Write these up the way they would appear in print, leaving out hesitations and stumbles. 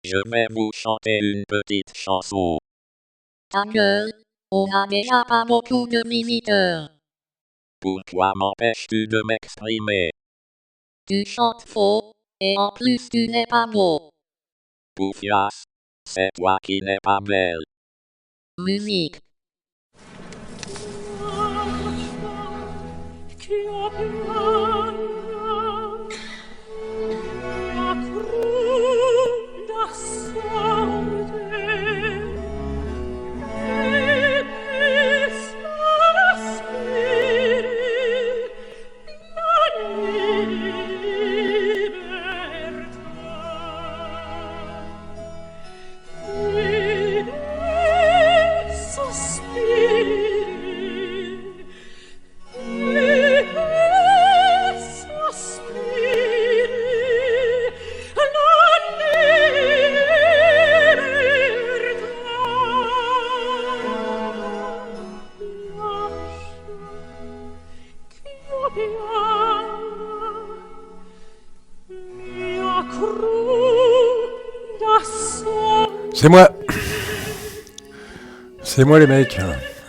Je vais vous chanter une petite chanson. Ta gueule, on a déjà pas beaucoup de visiteurs. Pourquoi m'empêches-tu de m'exprimer? Tu chantes faux, et en plus tu n'es pas beau. Poufias, c'est toi qui n'es pas belle. Musique. C'est moi. C'est moi les mecs.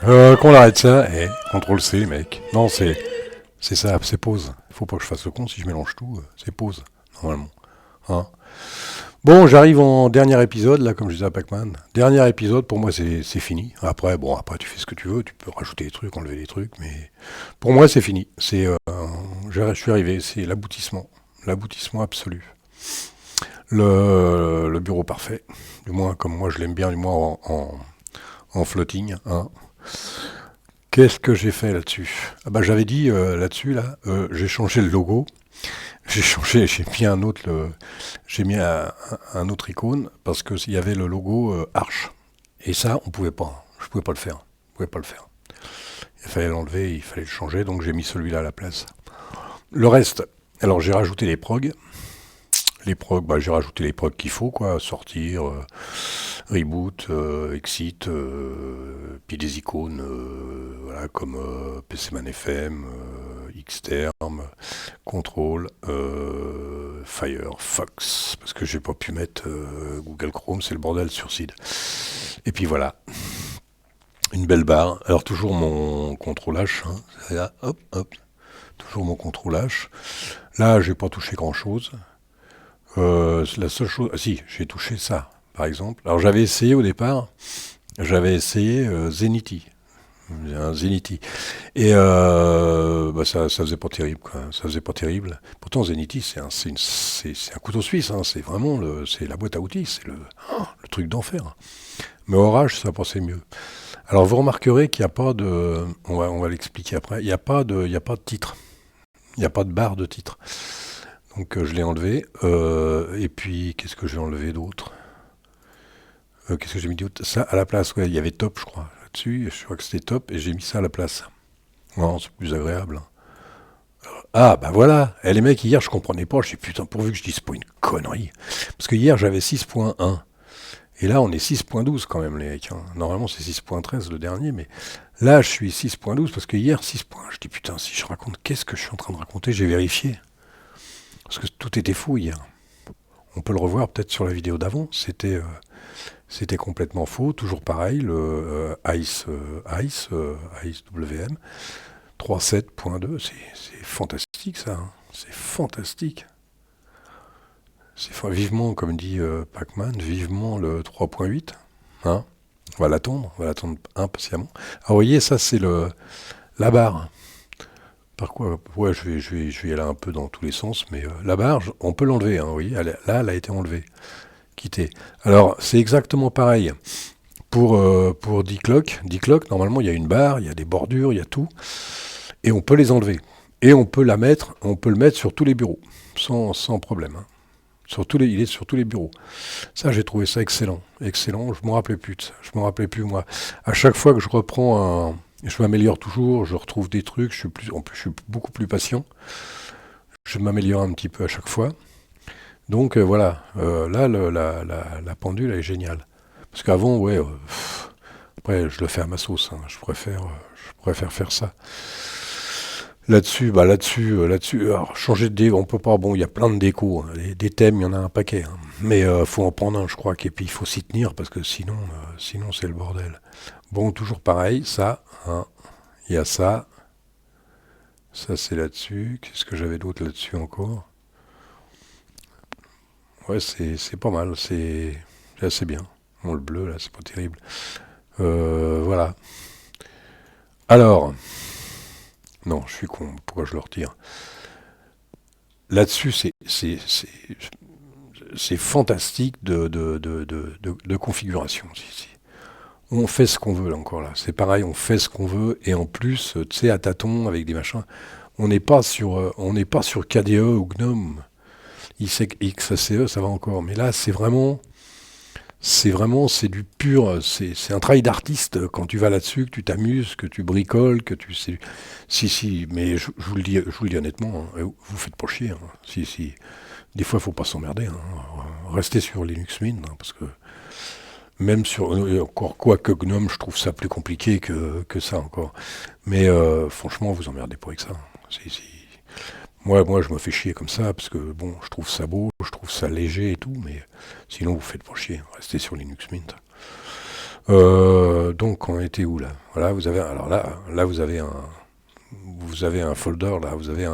Qu'on arrête ça. CTRL C les mecs. Non, c'est ça, c'est pause. Faut pas que je fasse le con si je mélange tout. C'est pause, normalement. Hein. Bon, j'arrive en dernier épisode, là, comme je disais à Pac-Man. Dernier épisode, pour moi, c'est fini. Après, tu fais ce que tu veux. Tu peux rajouter des trucs, enlever des trucs. Mais pour moi, c'est fini. Je suis arrivé. C'est l'aboutissement. L'aboutissement absolu. Le bureau parfait, du moins comme moi je l'aime bien, du moins en floating. Hein. Qu'est-ce que j'ai fait là-dessus ? J'avais dit là-dessus, j'ai changé le logo, j'ai mis un autre icône parce que il y avait le logo Arch. Et ça, je pouvais pas le faire. Il fallait l'enlever, il fallait le changer, donc j'ai mis celui-là à la place. Le reste, alors j'ai rajouté les progs. Les progs, j'ai rajouté les progs qu'il faut, quoi, sortir, reboot, exit, puis des icônes, voilà, comme PCman FM, Xterm, Control, Firefox, parce que j'ai pas pu mettre Google Chrome, c'est le bordel sur Seed. Et puis voilà, une belle barre. Alors toujours mon contrôle H, hein, là, hop, toujours mon contrôle H. Là, j'ai pas touché grand-chose. La seule chose... si, j'ai touché ça, par exemple. Alors j'avais essayé au départ, Zenity. Un Zenity. Et ça faisait pas terrible, quoi. Ça faisait pas terrible. Pourtant, Zenity, c'est un couteau suisse, hein. C'est vraiment c'est la boîte à outils, c'est le truc d'enfer. Mais Orage, ça passait mieux. Alors vous remarquerez qu'il n'y a pas de... On va l'expliquer après. Il n'y a pas de titre. Il n'y a pas de barre de titre. Donc je l'ai enlevé. Et puis, qu'est-ce que j'ai enlevé d'autre ? Qu'est-ce que j'ai mis d'autre ? Ça, à la place, ouais, il y avait top, je crois, là-dessus. Je crois que c'était top, et j'ai mis ça à la place. Non, c'est plus agréable. Voilà. Les mecs, hier, je comprenais pas. Je dis, putain, pourvu que je dise pas une connerie. Parce que hier, j'avais 6.1. Et là, on est 6.12 quand même, les mecs. Hein. Normalement, c'est 6.13 le dernier, mais là, je suis 6.12 parce que hier, 6. Je dis, putain, si je raconte, qu'est-ce que je suis en train de raconter ? J'ai vérifié. Parce que tout était faux hier. On peut le revoir peut-être sur la vidéo d'avant. C'était complètement faux. Toujours pareil, le ICE WM 3.7.2. C'est fantastique ça. Hein. C'est fantastique. Vivement, comme dit Pac-Man, vivement le 3.8. Hein. On va l'attendre impatiemment. Alors vous voyez, ça c'est la barre. Par quoi ? Ouais, je vais y aller un peu dans tous les sens, mais la barre, on peut l'enlever, hein, vous voyez, elle a été enlevée, quittée. Alors, c'est exactement pareil pour D-Clock. D-Clock, normalement, il y a une barre, il y a des bordures, il y a tout, et on peut les enlever. Et on peut le mettre sur tous les bureaux, sans problème. Hein. Il est sur tous les bureaux. Ça, j'ai trouvé ça excellent. Excellent, je ne me rappelais plus, moi. À chaque fois que je reprends je m'améliore toujours, je retrouve des trucs, je suis beaucoup plus patient. Je m'améliore un petit peu à chaque fois. Donc voilà, là, la pendule, elle est géniale. Parce qu'avant, ouais, après, je le fais à ma sauce. Hein. Je préfère faire ça. Là-dessus, alors changer de déco, on peut pas, bon, il y a plein de décos, hein, des thèmes, il y en a un paquet, hein. Mais faut en prendre un, je crois, et puis il faut s'y tenir, parce que sinon c'est le bordel. Bon, toujours pareil, ça, hein, il y a ça c'est là-dessus, qu'est-ce que j'avais d'autre là-dessus encore? Ouais, c'est pas mal, c'est assez bien. Bon, le bleu, là, c'est pas terrible. Voilà. Alors, non, je suis con, pourquoi je le retire? Là-dessus, c'est fantastique de configuration. On fait ce qu'on veut là encore là. C'est pareil, on fait ce qu'on veut et en plus, tu sais, à tâtons avec des machins. On n'est pas sur KDE ou GNOME. XACE, ça va encore. Mais là, c'est du pur. C'est un travail d'artiste quand tu vas là-dessus, que tu t'amuses, que tu bricoles, que tu sais. Si. Mais je vous le dis honnêtement, hein, vous faites pas chier, hein. Si. Des fois, faut pas s'emmerder, hein. Restez sur Linux Mint, hein, parce que même sur encore quoi que GNOME, je trouve ça plus compliqué que ça encore. Mais franchement, vous emmerdez pas avec ça. Si. Moi, je me fais chier comme ça parce que bon, je trouve ça beau, je trouve ça léger et tout, mais sinon vous faites pas chier. Restez sur Linux Mint. Donc, on était où là? Voilà, vous avez alors là vous avez un folder là, vous avez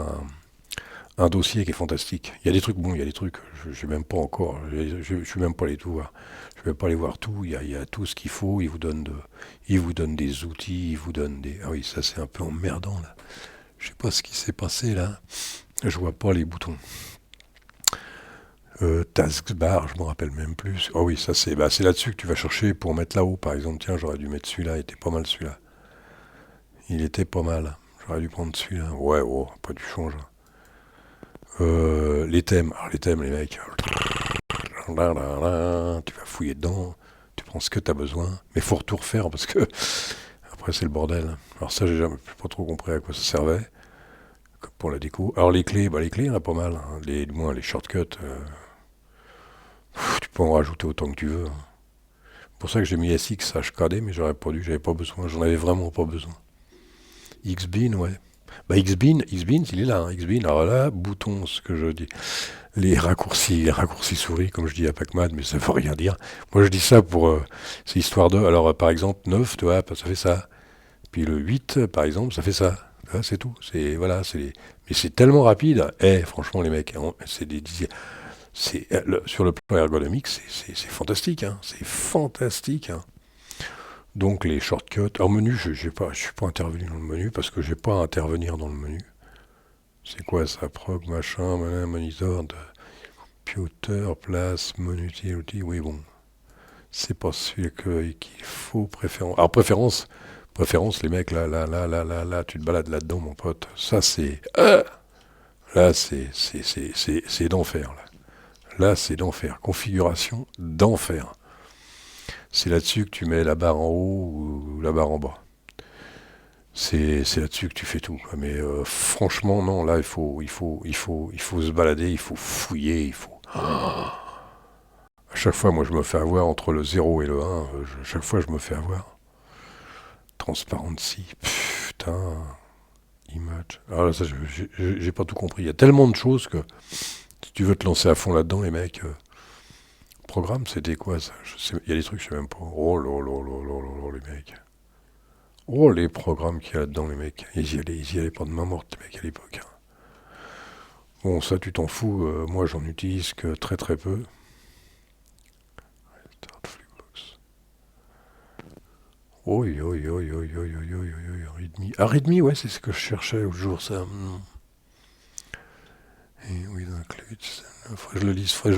un dossier qui est fantastique. Il y a des trucs, bon, il y a des trucs, je même pas encore, je suis même pas allé tout voir. Je vais pas aller voir tout. Il y a tout ce qu'il faut. Il vous donne des outils, il vous donne des. Ah oui, ça c'est un peu emmerdant là. Je sais pas ce qui s'est passé là. Je vois pas les boutons. Taskbar, je me rappelle même plus. Oh oui, ça c'est là-dessus que tu vas chercher pour mettre là-haut, par exemple. Tiens, j'aurais dû mettre celui-là. Il était pas mal celui-là. Il était pas mal. J'aurais dû prendre celui-là. Ouais, oh, pas du change. Les thèmes. Alors les thèmes, les mecs. Tu vas fouiller dedans. Tu prends ce que tu as besoin. Mais faut tout refaire parce que après c'est le bordel. Alors ça, j'ai pas trop compris à quoi ça servait. Pour la déco. Alors les clés, il y en a pas mal, hein. Du moins les shortcuts, tu peux en rajouter autant que tu veux, hein. C'est pour ça que j'ai mis SX HKD, mais j'avais pas besoin, j'en avais vraiment pas besoin. Xbean, ouais. Bah Xbean, il est là, hein, Xbean. Alors là, bouton, ce que je dis. Les raccourcis souris, comme je dis à Pac-Man, mais ça veut rien dire. Moi je dis ça pour, c'est histoire de, alors par exemple 9, tu vois, ça fait ça. Puis le 8, par exemple, ça fait ça. C'est tout. Voilà, mais c'est tellement rapide. Franchement, les mecs, hein, sur le plan ergonomique, c'est fantastique, hein. C'est fantastique, hein. Donc les shortcuts. En menu, je suis pas intervenu dans le menu parce que j'ai pas à intervenir dans le menu. C'est quoi ça? Prog, machin, monitor, computer, place, menu, outil. Oui, bon. C'est pas celui qu'il faut. Préférence. Alors préférence, les mecs, là, tu te balades là-dedans, mon pote. Ça, là, c'est d'enfer, là. Là, c'est d'enfer. Configuration d'enfer. C'est là-dessus que tu mets la barre en haut ou la barre en bas. C'est là-dessus que tu fais tout. Mais franchement, non, là, il faut se balader, il faut fouiller, il faut. À chaque fois, moi, je me fais avoir entre le 0 et le 1. Chaque fois, je me fais avoir. Transparency. Putain. Image. Alors là, ça, j'ai pas tout compris. Il y a tellement de choses que si tu veux te lancer à fond là-dedans, les mecs. Programme, c'était quoi ça? Il y a des trucs, je sais même pas. Oh là là là là là là, les mecs. Oh, les programmes qu'il y a là-dedans, les mecs. Ils y allaient pas de main morte, les mecs, à l'époque, hein. Bon, ça, tu t'en fous. Moi, j'en utilise que très très peu. Start Flugbox. Oh, Readme. Ah, Readme, ouais, c'est ce que je cherchais l'autre jour, ça. Et oui, faudrait que je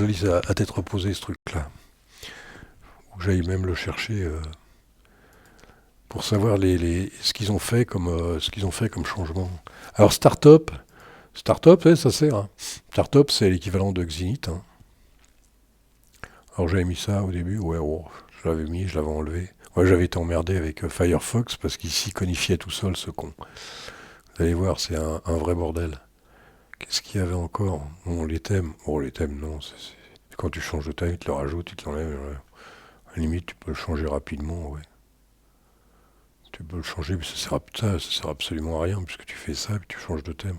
le lise à tête reposée, ce truc-là. Ou que j'aille même le chercher pour savoir ce qu'ils ont fait comme changement. Alors, Startup, ouais, ça sert, hein. Startup, c'est l'équivalent de Xinit, hein. Alors, j'avais mis ça au début, ouais, oh, je l'avais mis, je l'avais enlevé. Ouais, j'avais été emmerdé avec Firefox parce qu'il s'y conifiait tout seul, ce con. Vous allez voir, c'est un vrai bordel. Qu'est-ce qu'il y avait encore? Bon, les thèmes. Oh, les thèmes, non. Quand tu changes de thème, ils te le rajoutent, ils te l'enlèvent. Ouais. À la limite, tu peux le changer rapidement, ouais. Tu peux le changer, mais ça sert absolument à rien, puisque tu fais ça et puis tu changes de thème.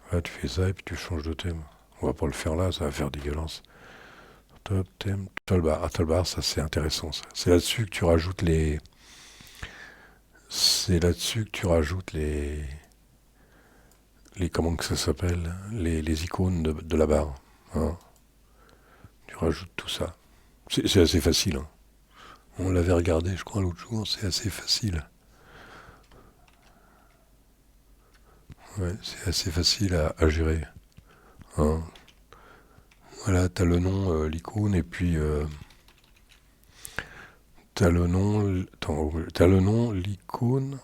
Voilà, tu fais ça et puis tu changes de thème. On va pas le faire là, ça va faire dégueulasse. Top, thème, toolbar. Ah, toolbar, ça c'est intéressant ça. C'est là-dessus que tu rajoutes les. C'est là-dessus que tu rajoutes les comment que ça s'appelle, les icônes de la barre. Hein. Tu rajoutes tout ça. C'est assez facile. Hein. On l'avait regardé, je crois, l'autre jour, c'est assez facile. Ouais, c'est assez facile à gérer. Hein. Voilà, t'as le nom, l'icône, et puis t'as le nom, attends, t'as le nom, l'icône,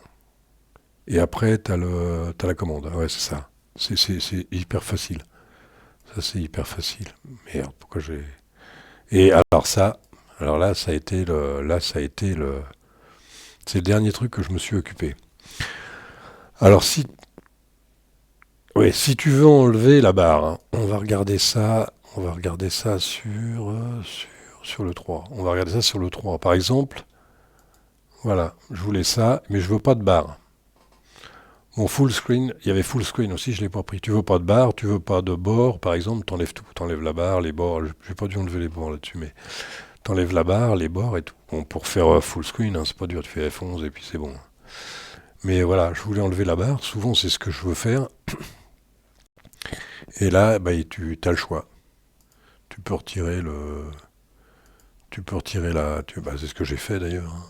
et après t'as la commande. Ah ouais, c'est ça. C'est hyper facile. Ça, c'est hyper facile. Merde, pourquoi j'ai. Et alors là, c'est le dernier truc que je me suis occupé. Alors si tu veux enlever la barre, hein, on va regarder ça sur le 3. On va regarder ça sur le 3. Par exemple, voilà, je voulais ça, mais je veux pas de barre. Mon full screen, il y avait full screen aussi, je l'ai pas pris. Tu veux pas de barre, tu veux pas de bord, par exemple, t'enlèves tout, t'enlèves la barre, les bords. J'ai pas dû enlever les bords là-dessus, mais t'enlèves la barre, les bords et tout. Bon, pour faire full screen, hein, c'est pas dur, tu fais F11 et puis c'est bon. Mais voilà, je voulais enlever la barre. Souvent, c'est ce que je veux faire. Et là, bah, tu as le choix. Tu peux retirer le. Tu peux retirer la. Bah, c'est ce que j'ai fait d'ailleurs. Hein.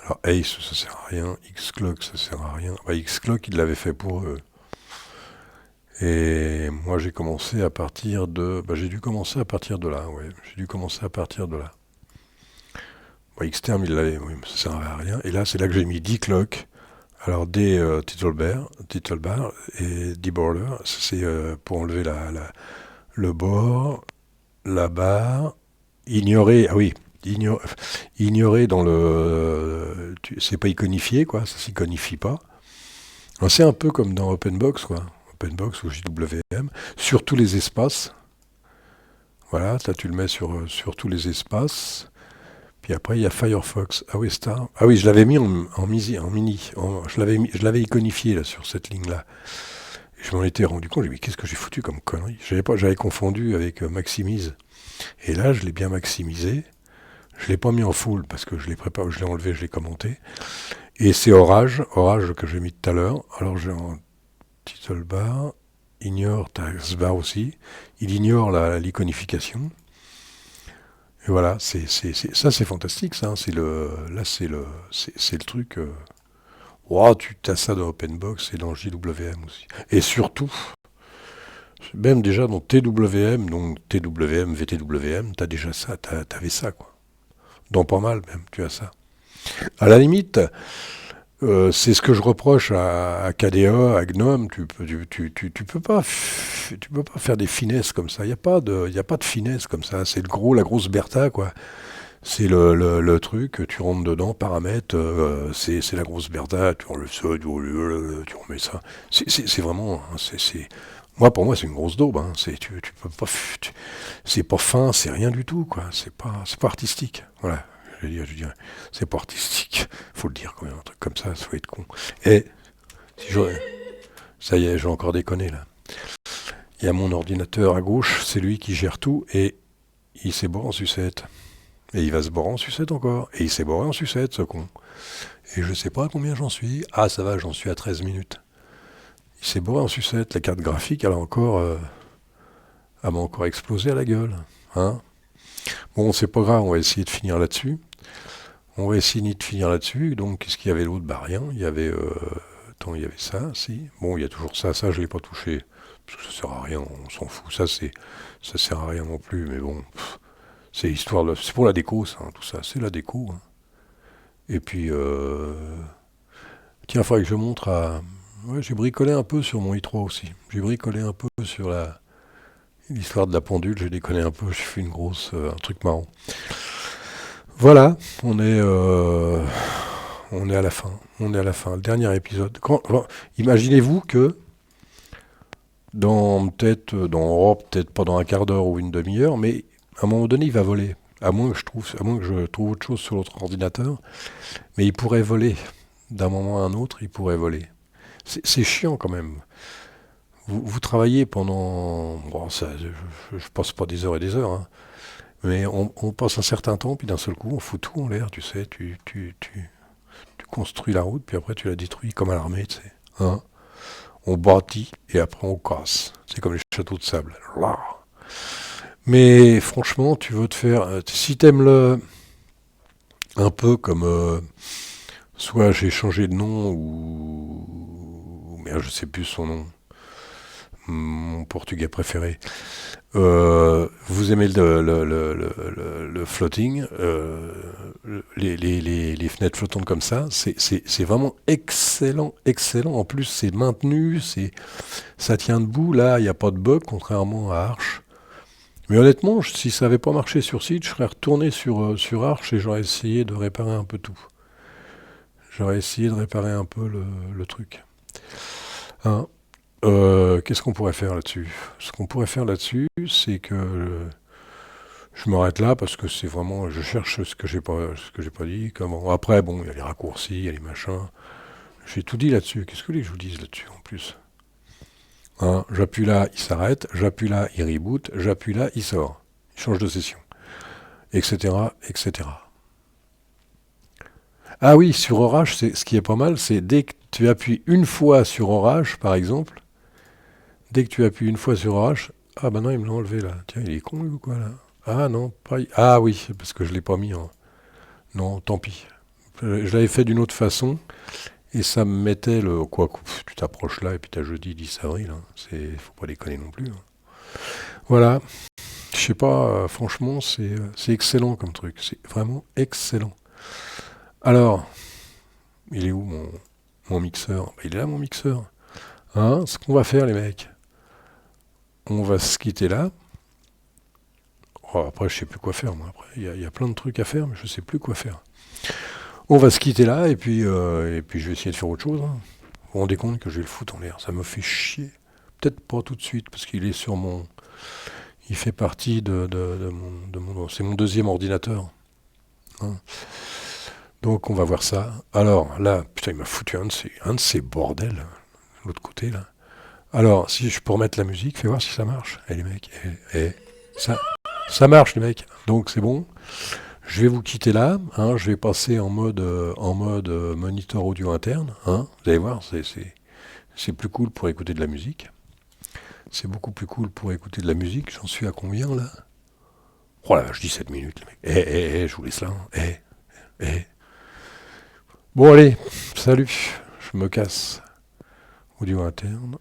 Alors Ace, ça sert à rien. Xclock, ça sert à rien. Bah, Xclock, il l'avait fait pour eux. Et moi, j'ai commencé à partir de. Bah, j'ai dû commencer à partir de là, ouais. J'ai dû commencer à partir de là. Bah, Xterm, il l'avait, oui, mais ça sert à rien. Et là, c'est là que j'ai mis Dclock. Alors, title bar et Deborder, c'est pour enlever le bord, la barre, ignorer, ah oui, ignorer dans le. C'est pas iconifié, quoi, ça s'iconifie pas. Alors, c'est un peu comme dans OpenBox, quoi. OpenBox ou JWM, sur tous les espaces. Voilà, là tu le mets sur tous les espaces. Puis après, il y a Firefox. Ah oui, Star. Ah oui, je l'avais mis en mini. Je l'avais iconifié là, sur cette ligne-là. Et je m'en étais rendu compte. J'ai dit, mais qu'est-ce que j'ai foutu comme connerie? J'avais confondu avec Maximise. Et là, je l'ai bien maximisé. Je l'ai pas mis en full parce que je l'ai préparé, je l'ai enlevé, je l'ai commenté. Et c'est Orage que j'ai mis tout à l'heure. Alors j'ai en title bar, ignore taskbar aussi. Il ignore l'iconification. Et voilà, ça c'est fantastique, ça. Hein. C'est le truc. Oh, tu as ça dans OpenBox et dans JWM aussi. Et surtout, même déjà dans TWM, donc TWM, VTWM, t'as déjà ça, t'avais ça, quoi. Dans pas mal même, tu as ça. À la limite, c'est ce que je reproche à KDA, à GNOME. Tu peux pas faire des finesses comme ça. Il y a pas de finesse comme ça. C'est la grosse Bertha, quoi. C'est le truc, tu rentres dedans, paramètres, c'est la grosse Bertha, tu enlèves ça, tu remets ça. C'est vraiment, hein, pour moi, c'est une grosse daube. Hein. Tu peux pas, c'est pas fin, c'est rien du tout, quoi. C'est pas artistique. Voilà. Je dirais, c'est pas artistique. Faut le dire quand même, un truc comme ça faut être con. Et ça y est, j'ai encore déconné là. Il y a mon ordinateur à gauche, c'est lui qui gère tout et il s'est borré en sucette. Et il va se borer en sucette encore. Et il s'est borré en sucette, ce con. Et je sais pas à combien j'en suis. Ah, ça va, j'en suis à 13 minutes. Il s'est borré en sucette. La carte graphique, elle m'a encore explosé à la gueule. Hein. Bon, c'est pas grave, on va essayer de finir là-dessus. Donc, qu'est-ce qu'il y avait d'autre? Bah, rien. Il y avait il y avait ça, si. Bon, il y a toujours ça, je l'ai pas touché. Parce que ça sert à rien, on s'en fout. Ça sert à rien non plus, mais bon. C'est c'est pour la déco, ça, hein, tout ça. C'est la déco. Hein. Et puis, tiens, il faudrait que je montre à. Ouais, j'ai bricolé un peu sur mon i3 aussi. J'ai bricolé un peu sur l'histoire de la pendule. J'ai déconné un peu. J'ai fait un truc marrant. Voilà, on est à la fin. Le dernier épisode. Imaginez-vous que peut-être pas dans un quart d'heure ou une demi-heure, mais à un moment donné, il va voler. à moins que je trouve autre chose sur l'autre ordinateur, mais il pourrait voler. D'un moment à un autre, il pourrait voler. C'est chiant quand même. Vous travaillez pendant... Bon, ça, je passe pas des heures et des heures, hein, mais on passe un certain temps, puis d'un seul coup, on fout tout en l'air, tu sais. Tu construis la route, puis après tu la détruis, comme à l'armée, tu sais. Hein. On bâtit, et après on casse. C'est comme les châteaux de sable. Là. Mais franchement, tu veux te faire... Si t'aimes le... Un peu comme... soit j'ai changé de nom, ou... Merde, je sais plus son nom. Mon portugais préféré. Vous aimez le floating, les fenêtres flottantes comme ça, c'est vraiment excellent, excellent. En plus, c'est maintenu, ça tient debout. Là, il n'y a pas de bug, contrairement à Arch. Mais honnêtement, si ça n'avait pas marché sur site, je serais retourné sur Arch et j'aurais essayé de réparer un peu tout. J'aurais essayé de réparer un peu le truc. Hein. Qu'est-ce qu'on pourrait faire là-dessus? Ce qu'on pourrait faire là-dessus, c'est que je m'arrête là parce que c'est vraiment, je cherche ce que j'ai pas dit. Comment. Après, bon, il y a les raccourcis, il y a les machins. J'ai tout dit là-dessus. Qu'est-ce que vous voulez que je vous dise là-dessus en plus? Hein, j'appuie là, il s'arrête. J'appuie là, il reboot. J'appuie là, il sort. Il change de session, etc., etc. Ah oui, sur Orage, ce qui est pas mal, c'est dès que tu appuies une fois sur Orage, par exemple. Dès que tu appuies une fois sur Orage, ah bah non, il me l'a enlevé là. Tiens, il est con lui ou quoi là? Ah non, pas... Ah oui, parce que je l'ai pas mis en... Non, tant pis. Je l'avais fait d'une autre façon, et ça me mettait le... Quoi, tu t'approches là, et puis t'as jeudi 10 avril, hein. Faut pas déconner non plus. Hein. Voilà. Je sais pas, franchement, c'est excellent comme truc. C'est vraiment excellent. Alors, il est où mon mixeur? Bah, il est là mon mixeur. Hein, ce qu'on va faire les mecs, on va se quitter là. Oh, après, je sais plus quoi faire, moi. Après, il y a plein de trucs à faire, mais je sais plus quoi faire. On va se quitter là, et puis je vais essayer de faire autre chose. Hein. Vous vous rendez compte que je vais le foutre en l'air? Ça me fait chier. Peut-être pas tout de suite, parce qu'il est sur mon... Il fait partie de mon... C'est mon deuxième ordinateur. Hein. Donc, on va voir ça. Alors, là, putain, il m'a foutu un de ces bordels, l'autre côté, là. Alors, si je peux remettre la musique, fais voir si ça marche. Eh les mecs, ça marche les mecs. Donc c'est bon. Je vais vous quitter là. Hein, je vais passer en mode moniteur audio interne. Hein, vous allez voir, c'est plus cool pour écouter de la musique. C'est beaucoup plus cool pour écouter de la musique. J'en suis à combien là? Oh là, je dis 7 minutes les mecs. Je vous laisse là. Bon allez, salut. Je me casse. Audio interne.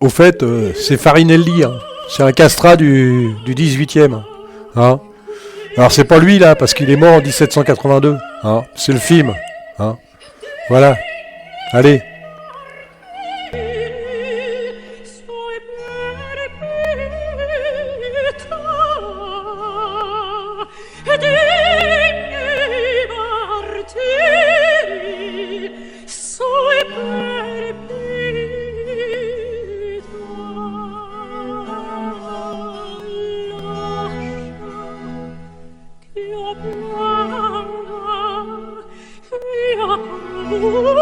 Au fait, c'est Farinelli, hein. C'est un castrat du 18e. Hein. Alors c'est pas lui là, parce qu'il est mort en 1782. Hein. C'est le film. Hein. Voilà. Allez. Oh